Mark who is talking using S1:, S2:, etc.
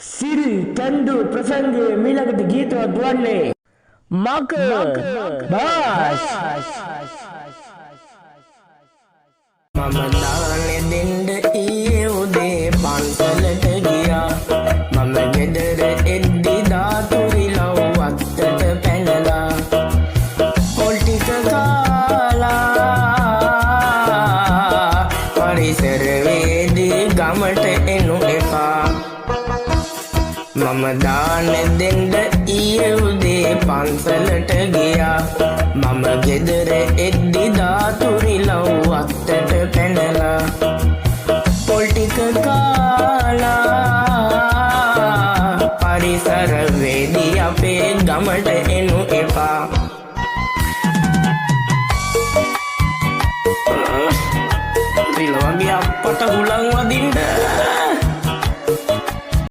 S1: සිරි කැන්ඩු ප්‍රසංගයේ මීළඟට ගීතවත් වන්නේ මක බාස්
S2: මම දානේ දෙන්න ඊයේ උදේ පන්සලට ගියා මම ගෙදර එද්දි දාතුරි ලව් වත්තට පැනලා පොල් ටික කාලා පරිසර වේදී ගමට එනු එපා මම දානේ දෙන්න ඊයේ උදේ පන්සලට ගියා මම ගෙදර එද්දි දාතුරි ලව් වත්තට පැනලා පොල් ටික කාලා පරිසර වේදී අපේ ගමට එනු එපා